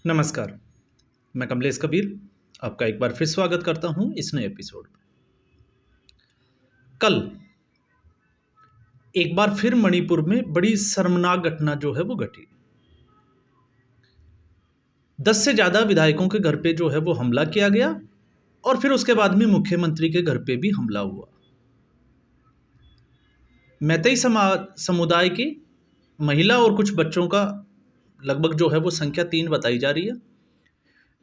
नमस्कार, मैं कमलेश कबीर आपका एक बार फिर स्वागत करता हूं इस नए एपिसोड में। कल एक बार फिर मणिपुर में बड़ी शर्मनाक घटना जो है वो घटी। 10 से ज़्यादा विधायकों के घर पे जो है वो हमला किया गया और फिर उसके बाद में मुख्यमंत्री के घर पे भी हमला हुआ। मैतेई समुदाय की महिला और कुछ बच्चों का लगभग जो है वो संख्या 3 बताई जा रही है,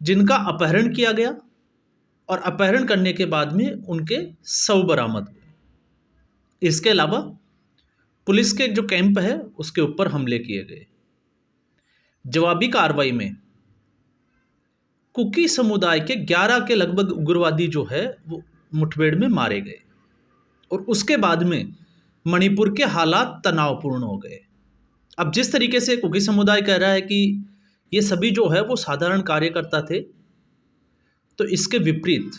जिनका अपहरण किया गया और अपहरण करने के बाद में उनके शव बरामद हुए। इसके अलावा पुलिस के जो कैंप है उसके ऊपर हमले किए गए। जवाबी कार्रवाई में कुकी समुदाय के 11 के लगभग उग्रवादी जो है वो मुठभेड़ में मारे गए और उसके बाद में मणिपुर के हालात तनावपूर्ण हो गए। अब जिस तरीके से कुकी समुदाय कह रहा है कि ये सभी जो है वो साधारण कार्यकर्ता थे, तो इसके विपरीत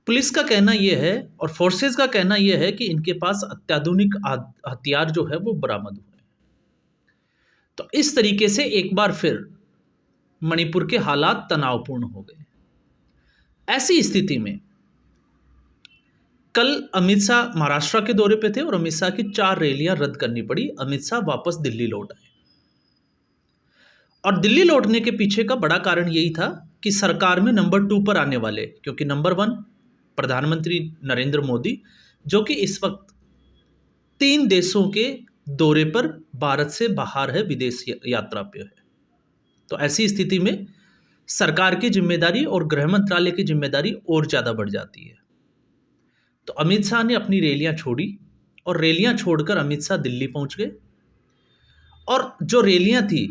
पुलिस का कहना यह है और फोर्सेस का कहना यह है कि इनके पास अत्याधुनिक हथियार जो है वो बरामद हुए। तो इस तरीके से एक बार फिर मणिपुर के हालात तनावपूर्ण हो गए। ऐसी स्थिति में कल अमित शाह महाराष्ट्र के दौरे पे थे और अमित शाह की 4 रैलियां रद्द करनी पड़ी। अमित शाह वापस दिल्ली लौट आए और दिल्ली लौटने के पीछे का बड़ा कारण यही था कि सरकार में नंबर 2 पर आने वाले, क्योंकि नंबर 1 प्रधानमंत्री नरेंद्र मोदी, जो कि इस वक्त 3 देशों के दौरे पर भारत से बाहर है, विदेश यात्रा पे है। तो ऐसी स्थिति में सरकार की जिम्मेदारी और गृह मंत्रालय की जिम्मेदारी और ज़्यादा बढ़ जाती है। तो अमित शाह ने अपनी रैलियां छोड़ी और रैलियां छोड़कर अमित शाह दिल्ली पहुंच गए और जो रैलियां थी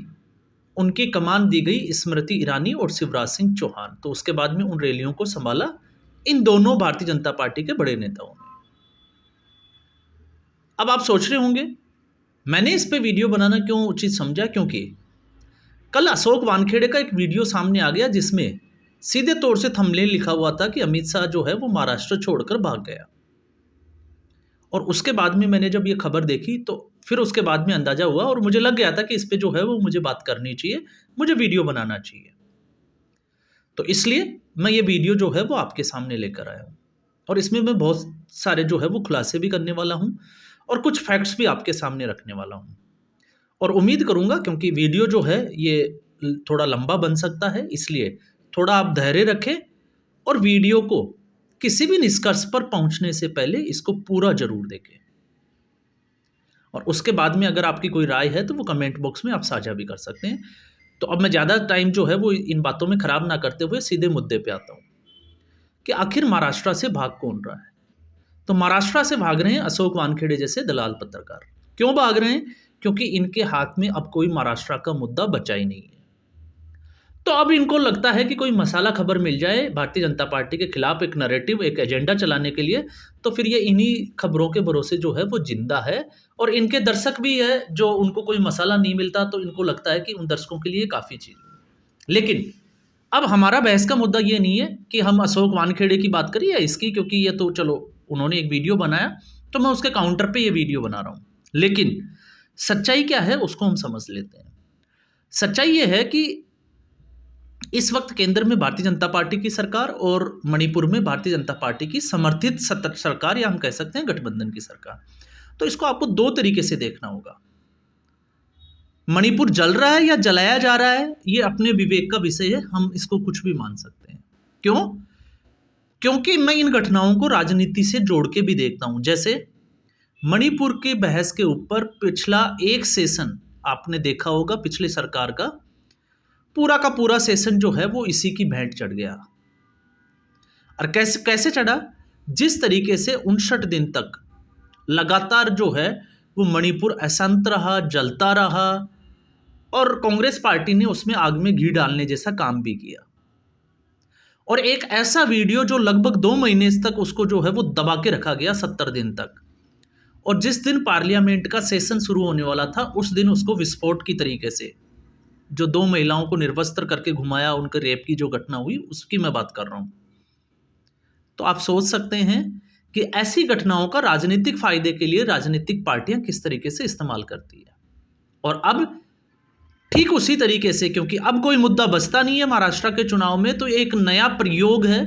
उनकी कमान दी गई स्मृति ईरानी और शिवराज सिंह चौहान। तो उसके बाद में उन रैलियों को संभाला इन दोनों भारतीय जनता पार्टी के बड़े नेताओं ने। अब आप सोच रहे होंगे मैंने इस पे वीडियो बनाना क्यों उचित समझा, क्योंकि कल अशोक वानखेड़े का एक वीडियो सामने आ गया जिसमें सीधे तौर से थंबनेल लिखा हुआ था कि अमित शाह जो है वो महाराष्ट्र छोड़कर भाग गया। और उसके बाद में मैंने जब ये खबर देखी तो फिर उसके बाद में अंदाजा हुआ और मुझे लग गया था कि इस पे जो है वो मुझे बात करनी चाहिए, मुझे वीडियो बनाना चाहिए। तो इसलिए मैं ये वीडियो जो है वो आपके सामने लेकर आया हूँ और इसमें मैं बहुत सारे जो है वो खुलासे भी करने वाला हूँ और कुछ फैक्ट्स भी आपके सामने रखने वाला हूँ। और उम्मीद करूँगा, क्योंकि वीडियो जो है ये थोड़ा लंबा बन सकता है, इसलिए थोड़ा आप धैर्य रखें और वीडियो को किसी भी निष्कर्ष पर पहुंचने से पहले इसको पूरा जरूर देखें। और उसके बाद में अगर आपकी कोई राय है तो वो कमेंट बॉक्स में आप साझा भी कर सकते हैं। तो अब मैं ज़्यादा टाइम जो है वो इन बातों में ख़राब ना करते हुए सीधे मुद्दे पे आता हूँ कि आखिर महाराष्ट्र से भाग कौन रहा है। तो महाराष्ट्र से भाग रहे हैं अशोक वानखेड़े जैसे दलाल पत्रकार। क्यों भाग रहे हैं? क्योंकि इनके हाथ में अब कोई महाराष्ट्र का मुद्दा बचा ही नहीं है। तो अब इनको लगता है कि कोई मसाला खबर मिल जाए भारतीय जनता पार्टी के खिलाफ, एक नैरेटिव, एक एजेंडा चलाने के लिए, तो फिर ये इन्हीं खबरों के भरोसे जो है वो जिंदा है। और इनके दर्शक भी है जो उनको कोई मसाला नहीं मिलता तो इनको लगता है कि उन दर्शकों के लिए काफ़ी चीज़। लेकिन अब हमारा बहस का मुद्दा ये नहीं है कि हम अशोक वानखेड़े की बात करें या इसकी, क्योंकि ये तो चलो उन्होंने एक वीडियो बनाया तो मैं उसके काउंटर पे ये वीडियो बना रहा हूँ। लेकिन सच्चाई क्या है उसको हम समझ लेते हैं। सच्चाई ये है कि इस वक्त केंद्र में भारतीय जनता पार्टी की सरकार और मणिपुर में भारतीय जनता पार्टी की समर्थित सरकार, या हम कह सकते हैं गठबंधन की सरकार। तो इसको आपको 2 तरीके से देखना होगा। मणिपुर जल रहा है या जलाया जा रहा है, ये अपने विवेक का विषय है, हम इसको कुछ भी मान सकते हैं। क्यों? क्योंकि मैं इन घटनाओं को राजनीति से जोड़ के भी देखता हूं। जैसे मणिपुर के बहस के ऊपर पिछला एक सेशन आपने देखा होगा, पिछले सरकार का पूरा पूरा सेशन जो है वो इसी की भेंट चढ़ गया। और कैसे कैसे चढ़ा? जिस तरीके से 59 दिन तक लगातार जो है वो मणिपुर अशांत रहा, जलता रहा और कांग्रेस पार्टी ने उसमें आग में घी डालने जैसा काम भी किया। और एक ऐसा वीडियो जो लगभग 2 महीने तक उसको जो है वो दबा के रखा गया, 70 दिन तक। और जिस दिन पार्लियामेंट का सेशन शुरू होने वाला था उस दिन उसको विस्फोट की तरीके से, जो 2 महिलाओं को निर्वस्त्र करके घुमाया, उनके रेप की जो घटना हुई उसकी मैं बात कर रहा हूं। तो आप सोच सकते हैं कि ऐसी घटनाओं का राजनीतिक फायदे के लिए राजनीतिक पार्टियां किस तरीके से इस्तेमाल करती है। और अब ठीक उसी तरीके से, क्योंकि अब कोई मुद्दा बचता नहीं है महाराष्ट्र के चुनाव में, तो एक नया प्रयोग है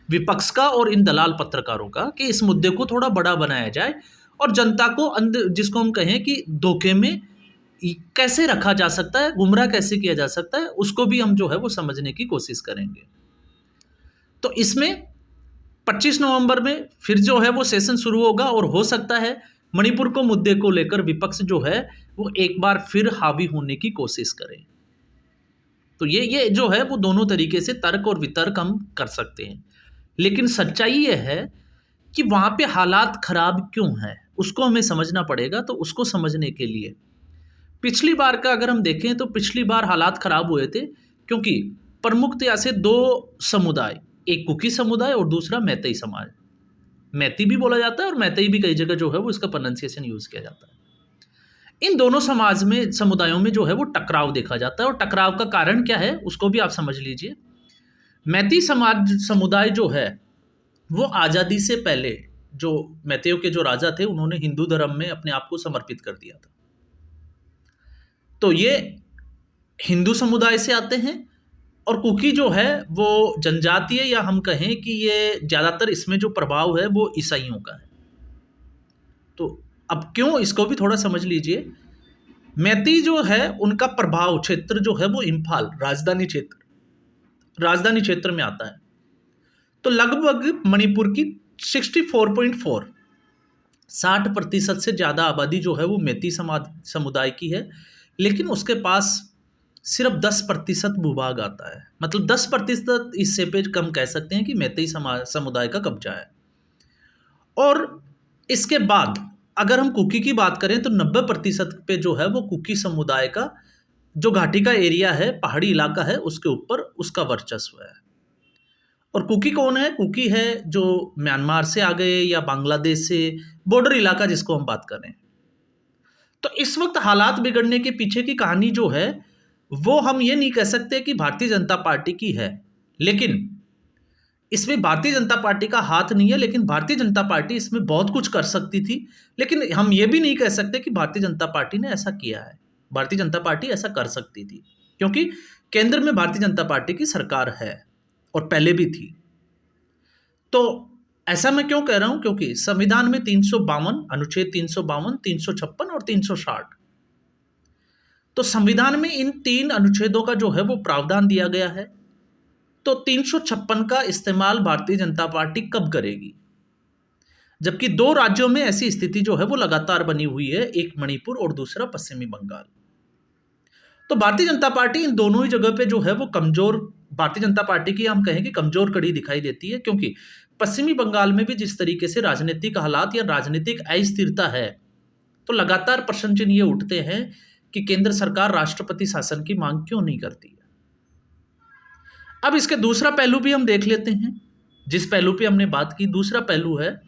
विपक्ष का और इन दलाल पत्रकारों का कि इस मुद्दे को थोड़ा बड़ा बनाया जाए और जनता को जिसको हम कहें कि धोखे में कैसे रखा जा सकता है, गुमराह कैसे किया जा सकता है, उसको भी हम जो है वो समझने की कोशिश करेंगे। तो इसमें 25 नवंबर में फिर जो है वो सेशन शुरू होगा और हो सकता है मणिपुर को मुद्दे को लेकर विपक्ष जो है वो एक बार फिर हावी होने की कोशिश करे। तो ये जो है वो दोनों तरीके से तर्क और वितर्क हम कर सकते हैं, लेकिन सच्चाई ये है कि वहाँ पे हालात खराब क्यों हैं उसको हमें समझना पड़ेगा। तो उसको समझने के लिए पिछली बार का अगर हम देखें तो पिछली बार हालात खराब हुए थे क्योंकि प्रमुखतया से दो समुदाय, एक कुकी समुदाय और दूसरा मैतेई समाज, मैती भी बोला जाता है और मैतेई भी कई जगह जो है वो इसका प्रोनाउंसिएशन यूज़ किया जाता है। इन दोनों समाज में समुदायों में जो है वो टकराव देखा जाता है और टकराव का कारण क्या है उसको भी आप समझ लीजिए। मैती समाज समुदाय जो है वो आज़ादी से पहले जो मैतेयों के जो राजा थे उन्होंने हिंदू धर्म में अपने आप को समर्पित कर दिया था। तो ये हिंदू समुदाय से आते हैं और कुकी जो है वो जनजातीय या हम कहें कि ये ज़्यादातर इसमें जो प्रभाव है वो ईसाइयों का है। तो अब क्यों इसको भी थोड़ा समझ लीजिए। मैती जो है उनका प्रभाव क्षेत्र जो है वो इम्फाल राजधानी क्षेत्र में आता है। तो लगभग मणिपुर की 64.4 60% से ज़्यादा आबादी जो है वो मैती समुदाय की है, लेकिन उसके पास सिर्फ 10% भूभाग आता है। मतलब 10% इससे पे कम कह सकते हैं कि मैती समुदाय का कब्जा है। और इसके बाद अगर हम कुकी की बात करें तो 90% पे जो है वो कुकी समुदाय का जो घाटी का एरिया है, पहाड़ी इलाका है, उसके ऊपर उसका वर्चस्व है। और कुकी कौन है? कुकी है जो म्यांमार से आ गए या बांग्लादेश से, बॉर्डर इलाका जिसको हम बात करें। तो इस वक्त हालात बिगड़ने के पीछे की कहानी जो है वो हम ये नहीं कह सकते कि भारतीय जनता पार्टी की है, लेकिन इसमें भारतीय जनता पार्टी का हाथ नहीं है। लेकिन भारतीय जनता पार्टी इसमें बहुत कुछ कर सकती थी, लेकिन हम ये भी नहीं कह सकते कि भारतीय जनता पार्टी ने ऐसा किया है। भारतीय जनता पार्टी ऐसा कर सकती थी क्योंकि केंद्र में भारतीय जनता पार्टी की सरकार है और पहले भी थी। तो ऐसा मैं क्यों कह रहा हूं? क्योंकि संविधान में 352 अनुच्छेद 352, 356 और 360, तो संविधान में इन 3 अनुच्छेदों का जो है वो प्रावधान दिया गया है। तो 356 का इस्तेमाल भारतीय जनता पार्टी कब करेगी? जबकि 2 राज्यों में ऐसी स्थिति जो है वो लगातार बनी हुई है, एक मणिपुर और दूसरा पश्चिमी बंगाल। तो भारतीय जनता पार्टी इन दोनों ही जगह पे जो है वो कमजोर, भारतीय जनता पार्टी की हम कहें कि कमजोर कड़ी दिखाई देती है, क्योंकि पश्चिमी बंगाल में भी जिस तरीके से राजनीतिक हालात या राजनीतिक अस्थिरता है, तो लगातार प्रश्न चिन्ह ये उठते हैं कि केंद्र सरकार राष्ट्रपति शासन की मांग क्यों नहीं करती है। अब इसके दूसरा पहलू भी हम देख लेते हैं। जिस पहलू पे हमने बात की, दूसरा पहलू है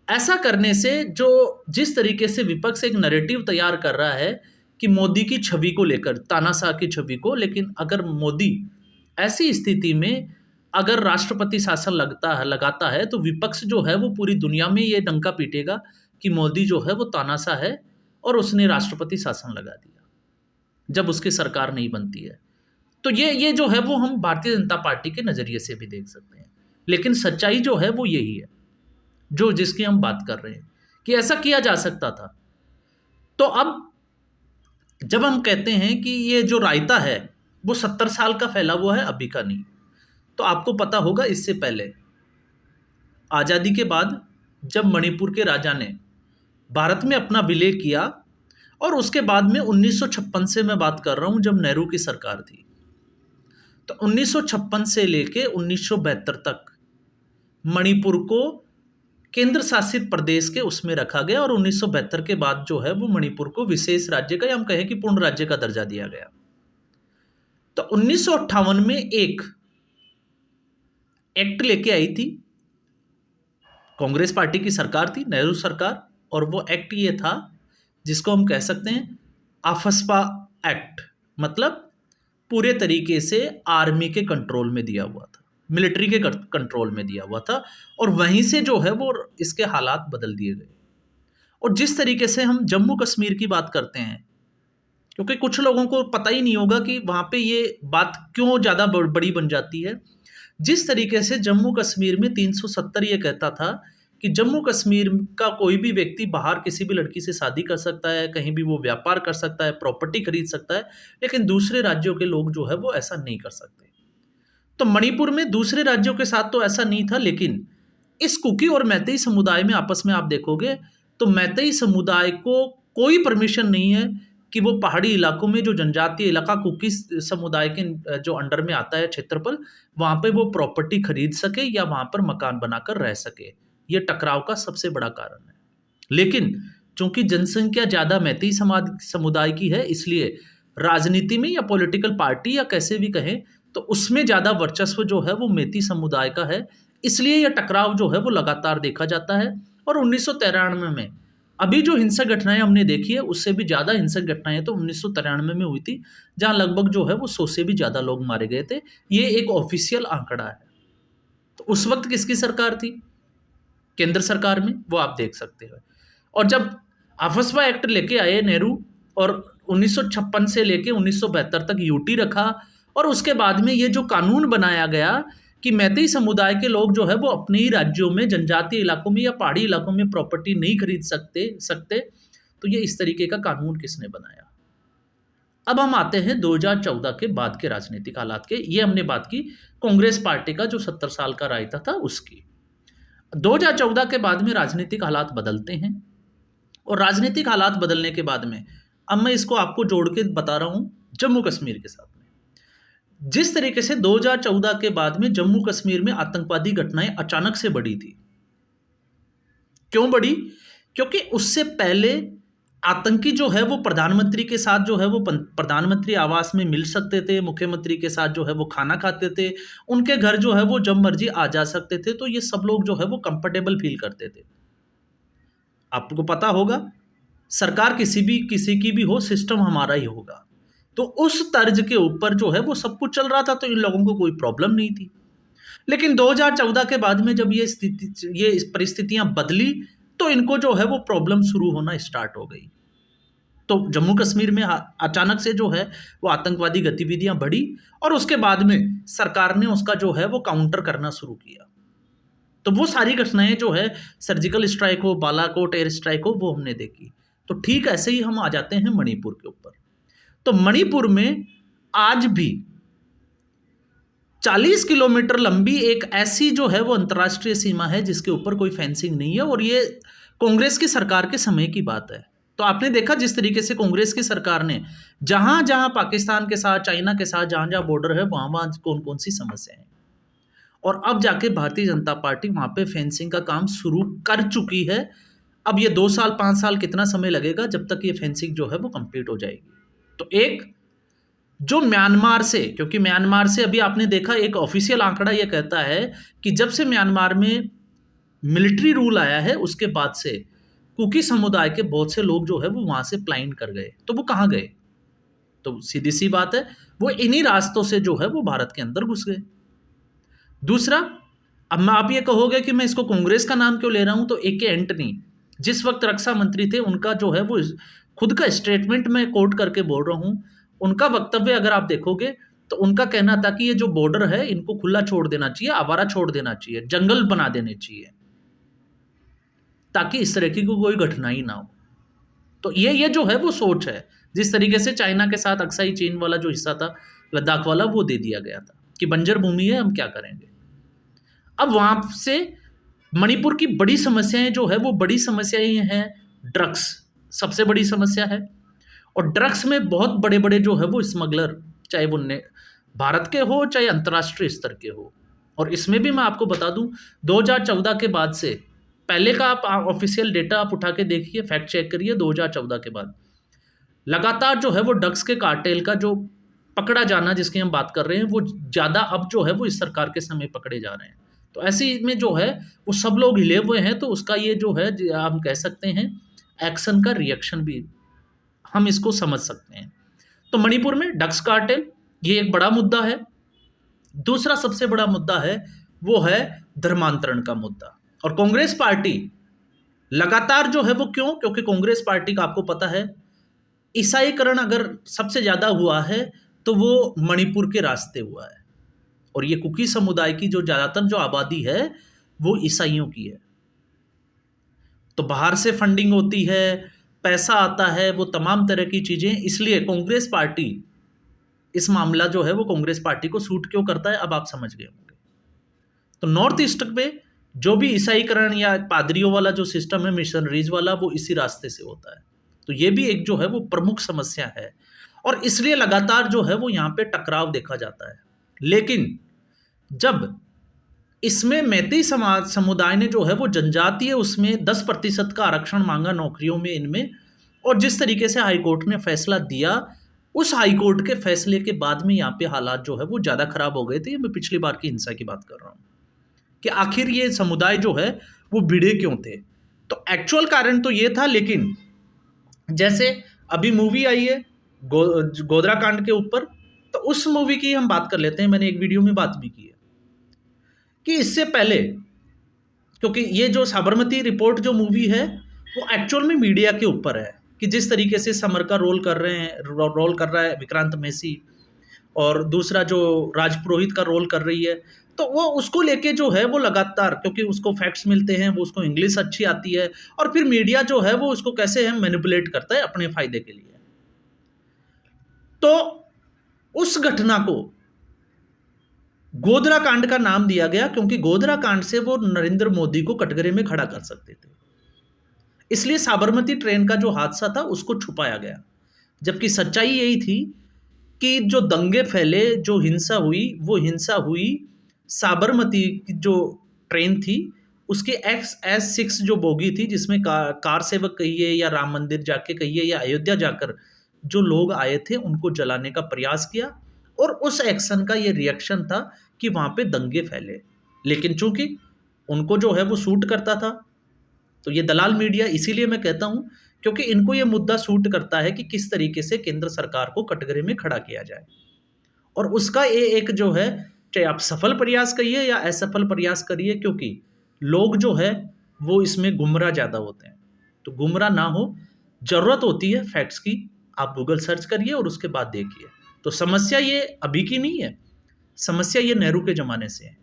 ऐसा करने से जो जिस तरीके से विपक्ष एक नैरेटिव तैयार कर रहा है कि मोदी की छवि को लेकर, तानाशाह की छवि को, लेकिन अगर मोदी ऐसी स्थिति में अगर राष्ट्रपति शासन लगाता है तो विपक्ष जो है वो पूरी दुनिया में ये डंका पीटेगा कि मोदी जो है वो तानाशाह है और उसने राष्ट्रपति शासन लगा दिया जब उसकी सरकार नहीं बनती है। तो ये जो है वो हम भारतीय जनता पार्टी के नज़रिए से भी देख सकते हैं, लेकिन सच्चाई जो है वो यही है जो जिसकी हम बात कर रहे हैं कि ऐसा किया जा सकता था। तो अब जब हम कहते हैं कि ये जो रायता है वो 70 साल का फैला हुआ है, अभी का नहीं, तो आपको पता होगा इससे पहले आज़ादी के बाद जब मणिपुर के राजा ने भारत में अपना विलय किया और उसके बाद में 1956 से मैं बात कर रहा हूँ जब नेहरू की सरकार थी, तो 1956 से लेके 1972 तक मणिपुर को केंद्र शासित प्रदेश के उसमें रखा गया और 1972 के बाद जो है वो मणिपुर को विशेष राज्य का या हम कहें कि पूर्ण राज्य का दर्जा दिया गया। तो 1958 में एक एक्ट लेके आई थी, कांग्रेस पार्टी की सरकार थी, नेहरू सरकार, और वो एक्ट ये था जिसको हम कह सकते हैं आफस्पा एक्ट, मतलब पूरे तरीके से आर्मी के कंट्रोल में दिया हुआ था, मिलिट्री के कंट्रोल में दिया हुआ था, और वहीं से जो है वो इसके हालात बदल दिए गए। और जिस तरीके से हम जम्मू कश्मीर की बात करते हैं, क्योंकि कुछ लोगों को पता ही नहीं होगा कि वहाँ पे ये बात क्यों ज़्यादा बड़ी बन जाती है। जिस तरीके से जम्मू कश्मीर में 370 ये कहता था कि जम्मू कश्मीर का कोई भी व्यक्ति बाहर किसी भी लड़की से शादी कर सकता है, कहीं भी वो व्यापार कर सकता है, प्रॉपर्टी खरीद सकता है, लेकिन दूसरे राज्यों के लोग जो है वो ऐसा नहीं कर सकते। तो मणिपुर में दूसरे राज्यों के साथ तो ऐसा नहीं था, लेकिन इस कुकी और मैतेई समुदाय में आपस में आप देखोगे तो मैतेई समुदाय को कोई परमिशन नहीं है कि वो पहाड़ी इलाकों में जो जनजातीय इलाका कुकी समुदाय के जो अंडर में आता है क्षेत्रफल, वहाँ पे वो प्रॉपर्टी खरीद सके या वहाँ पर मकान बनाकर रह सके। ये टकराव का सबसे बड़ा कारण है। लेकिन चूंकि जनसंख्या ज़्यादा मैतेई समाज समुदाय की है, इसलिए राजनीति में या पॉलिटिकल पार्टी या कैसे भी कहें तो उसमें ज़्यादा वर्चस्व जो है वो मैतेई समुदाय का है। इसलिए यह टकराव जो है वो लगातार देखा जाता है। और 1993 में अभी जो हिंसक घटनाएं हमने देखी है उससे भी ज़्यादा हिंसक घटनाएं तो 1993 में हुई थी, जहां लगभग जो है वो 100 से भी ज़्यादा लोग मारे गए थे। ये एक ऑफिशियल आंकड़ा है। तो उस वक्त किसकी सरकार थी? केंद्र सरकार में, वो आप देख सकते हो। और जब आफस्पा एक्ट लेके आए नेहरू, और 1956 से लेके 1972 तक यूटी रखा, और उसके बाद में ये जो कानून बनाया गया कि मैतेई समुदाय के लोग जो है वो अपने ही राज्यों में जनजातीय इलाकों में या पहाड़ी इलाकों में प्रॉपर्टी नहीं खरीद सकते, तो ये इस तरीके का कानून किसने बनाया? अब हम आते हैं 2014 के बाद के राजनीतिक हालात के। ये हमने बात की कांग्रेस पार्टी का जो 70 साल का रायता था उसकी। 2014 के बाद में राजनीतिक हालात बदलते हैं, और राजनीतिक हालात बदलने के बाद में अब मैं इसको आपको जोड़ के बता रहा हूं जम्मू कश्मीर के साथ में। जिस तरीके से 2014 के बाद में जम्मू कश्मीर में आतंकवादी घटनाएं अचानक से बढ़ी थी। क्यों बढ़ी? क्योंकि उससे पहले आतंकी जो है वो प्रधानमंत्री के साथ जो है वो प्रधानमंत्री आवास में मिल सकते थे, मुख्यमंत्री के साथ जो है वो खाना खाते थे, उनके घर जो है वो जब मर्जी आ जा सकते थे। तो ये सब लोग जो है वो कंफर्टेबल फील करते थे। आपको पता होगा, सरकार किसी की भी हो, सिस्टम हमारा ही होगा। तो उस तर्ज के ऊपर जो है वो सब कुछ चल रहा था, तो इन लोगों को कोई प्रॉब्लम नहीं थी। लेकिन 2014 के बाद में जब ये परिस्थितियां बदली, तो इनको जो है वो प्रॉब्लम शुरू होना स्टार्ट हो गई। तो जम्मू कश्मीर में अचानक से जो है वो आतंकवादी गतिविधियां बढ़ी, और उसके बाद में सरकार ने उसका जो है वो काउंटर करना शुरू किया। तो वो सारी घटनाएं जो है, सर्जिकल स्ट्राइक हो, बालाकोट एयर स्ट्राइक हो, वो हमने देखी। तो ठीक ऐसे ही हम आ जाते हैं मणिपुर के ऊपर। तो मणिपुर में आज भी 40 किलोमीटर लंबी एक ऐसी जो है वो अंतर्राष्ट्रीय सीमा है जिसके ऊपर कोई फेंसिंग नहीं है, और ये कांग्रेस की सरकार के समय की बात है। तो आपने देखा जिस तरीके से कांग्रेस की सरकार ने जहां जहां पाकिस्तान के साथ, चाइना के साथ जहां जहां बॉर्डर है, वहां वहां कौन कौन सी समस्याएं हैं। और अब जाके भारतीय जनता पार्टी वहां पे फेंसिंग का काम शुरू कर चुकी है। अब ये 2 साल 5 साल कितना समय लगेगा जब तक ये फेंसिंग जो है वो कंप्लीट हो जाएगी। तो एक जो म्यांमार से, क्योंकि म्यांमार से अभी आपने देखा एक ऑफिशियल आंकड़ा ये कहता है कि जब से म्यांमार में मिलिट्री रूल आया है उसके बाद से कुकी समुदाय के बहुत से लोग जो है वो वहां से प्लाइन कर गए। तो वो कहाँ गए? तो सीधी सी बात है, वो इन्हीं रास्तों से जो है वो भारत के अंदर घुस गए। दूसरा, अब मैं आप ये कहोगे कि मैं इसको कांग्रेस का नाम क्यों ले रहा हूं, तो ए के एंटनी जिस वक्त रक्षा मंत्री थे, उनका जो है वो खुद का स्टेटमेंट में कोट करके बोल रहा हूं, उनका वक्तव्य अगर आप देखोगे तो उनका कहना था कि ये जो बॉर्डर है इनको खुला छोड़ देना चाहिए, आवारा छोड़ देना चाहिए, जंगल बना देने चाहिए, ताकि इस तरह की कोई घटना ही ना हो। तो ये जो है वो सोच है। जिस तरीके से चाइना के साथ अक्साई चीन वाला जो हिस्सा था लद्दाख वाला, वो दे दिया गया था कि बंजर भूमि है, हम क्या करेंगे। अब वहां से मणिपुर की बड़ी समस्याएं जो है वो बड़ी समस्याएं हैं ड्रग्स, सबसे बड़ी समस्या है। और ड्रग्स में बहुत बड़े बड़े जो है वो स्मगलर, चाहे वो भारत के हो चाहे अंतर्राष्ट्रीय स्तर के हो। और इसमें भी मैं आपको बता दूं 2014 के बाद से, पहले का आप ऑफिशियल डेटा आप उठा के देखिए, फैक्ट चेक करिए, 2014 के बाद लगातार जो है वो ड्रग्स के कार्टेल का जो पकड़ा जाना जिसकी हम बात कर रहे हैं, वो ज़्यादा अब जो है वो इस सरकार के समय पकड़े जा रहे हैं। तो ऐसे में जो है वो सब लोग हिले हुए हैं। तो उसका ये जो है हम कह सकते हैं एक्शन का रिएक्शन भी हम इसको समझ सकते हैं। तो मणिपुर में ड्रग्स कार्टेल ये एक बड़ा मुद्दा है। दूसरा सबसे बड़ा मुद्दा है वो है धर्मांतरण का मुद्दा। और कांग्रेस पार्टी लगातार जो है वो क्योंकि कांग्रेस पार्टी का आपको पता है ईसाईकरण अगर सबसे ज़्यादा हुआ है तो वो मणिपुर के रास्ते हुआ है, और ये कुकी समुदाय की जो ज़्यादातर जो आबादी है वो ईसाइयों की है। तो बाहर से फंडिंग होती है, पैसा आता है, वो तमाम तरह की चीज़ें, इसलिए कांग्रेस पार्टी इस मामला जो है वो कांग्रेस पार्टी को सूट क्यों करता है, अब आप समझ गए होंगे। तो नॉर्थ ईस्ट पे जो भी ईसाईकरण या पादरियों वाला जो सिस्टम है, मिशनरीज वाला, वो इसी रास्ते से होता है। तो ये भी एक जो है वो प्रमुख समस्या है, और इसलिए लगातार जो है वो यहाँ पे टकराव देखा जाता है। लेकिन जब इसमें मैती समाज समुदाय ने जो है वो जनजातीय उसमें 10% का आरक्षण मांगा नौकरियों में इनमें, और जिस तरीके से हाईकोर्ट ने फैसला दिया, उस हाईकोर्ट के फैसले के बाद में यहाँ पे हालात जो है वो ज़्यादा खराब हो गए थे। मैं पिछली बार की हिंसा की बात कर रहा हूँ कि आखिर ये समुदाय जो है वो भिड़े क्यों थे। तो एक्चुअल कारण तो ये था, लेकिन जैसे अभी मूवी आई है गोधरा कांड के ऊपर, तो उस मूवी की हम बात कर लेते हैं। मैंने एक वीडियो में बात भी की है कि इससे पहले, क्योंकि ये जो साबरमती रिपोर्ट जो मूवी है वो एक्चुअल में मीडिया के ऊपर है कि जिस तरीके से समर का रोल कर रहे हैं, रोल कर रहा है विक्रांत मैसी, और दूसरा जो राज पुरोहित का रोल कर रही है, तो वो उसको लेके जो है वो लगातार, क्योंकि उसको फैक्ट्स मिलते हैं, वो उसको इंग्लिश अच्छी आती है, और फिर मीडिया जो है वो उसको कैसे है मैनिपुलेट करता है अपने फायदे के लिए। तो उस घटना को गोधरा कांड का नाम दिया गया, क्योंकि गोधरा कांड से वो नरेंद्र मोदी को कटघरे में खड़ा कर सकते थे, इसलिए साबरमती ट्रेन का जो हादसा था उसको छुपाया गया। जबकि सच्चाई यही थी कि जो दंगे फैले, जो हिंसा हुई, वो हिंसा हुई साबरमती की जो ट्रेन थी उसके XS6 जो बोगी थी, जिसमें कार सेवक कहिए या राम मंदिर जाके कहिए या अयोध्या जाकर जो लोग आए थे उनको जलाने का प्रयास किया, और उस एक्शन का ये रिएक्शन था कि वहाँ पे दंगे फैले। लेकिन चूंकि उनको जो है वो सूट करता था, तो ये दलाल मीडिया, इसीलिए मैं कहता हूँ, क्योंकि इनको ये मुद्दा सूट करता है कि किस तरीके से केंद्र सरकार को कटघरे में खड़ा किया जाए, और उसका ये एक जो है, चाहे आप सफल प्रयास करिए या असफल प्रयास करिए, क्योंकि लोग जो है वो इसमें गुमराह ज़्यादा होते हैं। तो गुमराह ना हो, ज़रूरत होती है फैक्ट्स की, आप गूगल सर्च करिए और उसके बाद देखिए। तो समस्या ये अभी की नहीं है, समस्या ये नेहरू के ज़माने से है।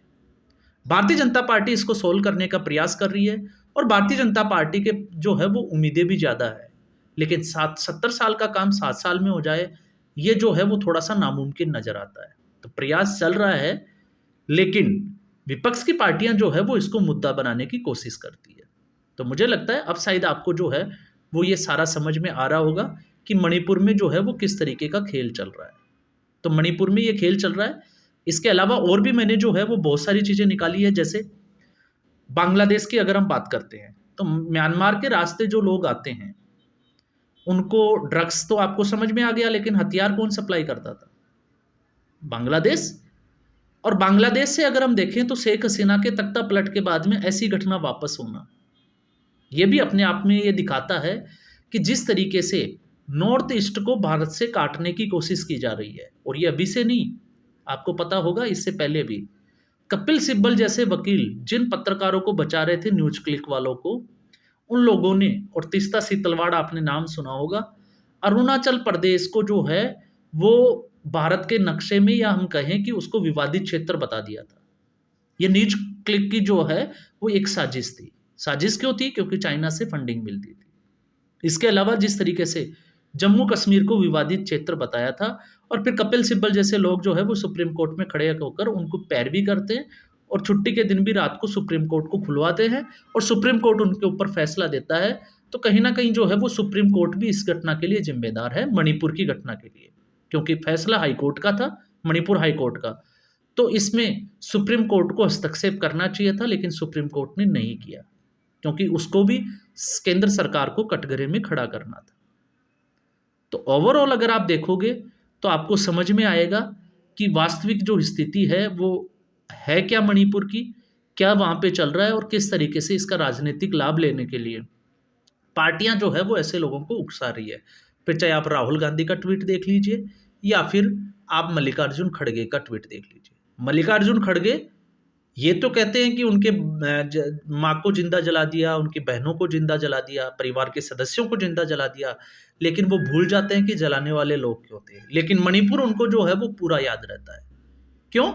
भारतीय जनता पार्टी इसको सोल्व करने का प्रयास कर रही है, और भारतीय जनता पार्टी के जो है वो उम्मीदें भी ज़्यादा है, लेकिन 70 साल का काम 7 साल में हो जाए, ये जो है वो थोड़ा सा नामुमकिन नज़र आता है। तो प्रयास चल रहा है, लेकिन विपक्ष की पार्टियां जो है वो इसको मुद्दा बनाने की कोशिश करती है। तो मुझे लगता है अब शायद आपको जो है वो ये सारा समझ में आ रहा होगा कि मणिपुर में जो है वो किस तरीके का खेल चल रहा है। तो मणिपुर में ये खेल चल रहा है। इसके अलावा और भी मैंने जो है वो बहुत सारी चीज़ें निकाली है। जैसे बांग्लादेश की अगर हम बात करते हैं, तो म्यांमार के रास्ते जो लोग आते हैं उनको ड्रग्स तो आपको समझ में आ गया, लेकिन हथियार कौन सप्लाई करता था? बांग्लादेश। और बांग्लादेश से अगर हम देखें तो शेख हसीना के तख्ता पलट के बाद में ऐसी घटना वापस होना, ये भी अपने आप में ये दिखाता है कि जिस तरीके से नॉर्थ ईस्ट को भारत से काटने की कोशिश की जा रही है, और ये अभी से नहीं, आपको पता होगा इससे पहले भी कपिल सिब्बल जैसे वकील जिन पत्रकारों को बचा रहे थे, न्यूज क्लिक वालों को, उन लोगों ने, और तीस्ता सीतलवाड़ आपने नाम सुना होगा, अरुणाचल प्रदेश को जो है वो भारत के नक्शे में, या हम कहें कि उसको विवादित क्षेत्र बता दिया था। ये न्यूज क्लिक की जो है वो एक साजिश थी। साजिश क्यों थी? क्योंकि चाइना से फंडिंग मिलती थी। इसके अलावा जिस तरीके से जम्मू कश्मीर को विवादित क्षेत्र बताया था, और फिर कपिल सिब्बल जैसे लोग जो है वो सुप्रीम कोर्ट में खड़े होकर उनको पैरवी करते हैं, और छुट्टी के दिन भी रात को सुप्रीम कोर्ट को खुलवाते हैं, और सुप्रीम कोर्ट उनके ऊपर फैसला देता है। तो कहीं ना कहीं जो है वो सुप्रीम कोर्ट भी इस घटना के लिए जिम्मेदार है, मणिपुर की घटना के लिए, क्योंकि फैसला हाई कोर्ट का था, मणिपुर हाई कोर्ट का। तो इसमें सुप्रीम कोर्ट को हस्तक्षेप करना चाहिए था, लेकिन सुप्रीम कोर्ट ने नहीं किया, क्योंकि उसको भी केंद्र सरकार को कटघरे में खड़ा करना था। तो ओवरऑल अगर आप देखोगे तो आपको समझ में आएगा कि वास्तविक जो स्थिति है वो है क्या मणिपुर की, क्या वहाँ पे चल रहा है, और किस तरीके से इसका राजनीतिक लाभ लेने के लिए पार्टियां जो है वो ऐसे लोगों को उकसा रही है। फिर चाहे आप राहुल गांधी का ट्वीट देख लीजिए, या फिर आप मल्लिकार्जुन खड़गे का ट्वीट देख लीजिए। मल्लिकार्जुन खड़गे ये तो कहते हैं कि उनके माँ को जिंदा जला दिया, उनकी बहनों को जिंदा जला दिया, परिवार के सदस्यों को जिंदा जला दिया, लेकिन वो भूल जाते हैं कि जलाने वाले लोग क्यों थे। लेकिन मणिपुर उनको जो है वो पूरा याद रहता है। क्यों?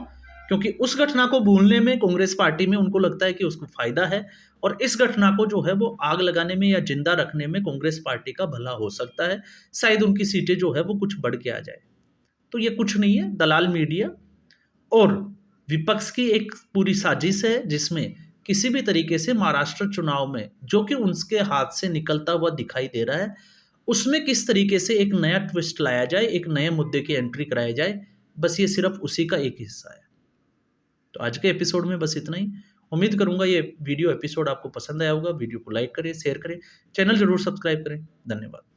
क्योंकि उस घटना को भूलने में कांग्रेस पार्टी में उनको लगता है कि उसको फायदा है, और इस घटना को जो है वो आग लगाने में या जिंदा रखने में कांग्रेस पार्टी का भला हो सकता है। शायद उनकी सीटें जो है वो कुछ बढ़ के आ जाए। तो ये कुछ नहीं है, दलाल मीडिया और विपक्ष की एक पूरी साजिश है, जिसमें किसी भी तरीके से महाराष्ट्र चुनाव में जो कि उनके हाथ से निकलता हुआ दिखाई दे रहा है, उसमें किस तरीके से एक नया ट्विस्ट लाया जाए, एक नए मुद्दे की एंट्री कराई जाए, बस ये सिर्फ उसी का एक हिस्सा है। तो आज के एपिसोड में बस इतना ही। उम्मीद करूंगा ये वीडियो एपिसोड आपको पसंद आया होगा। वीडियो को लाइक करें, शेयर करें, चैनल जरूर सब्सक्राइब करें। धन्यवाद।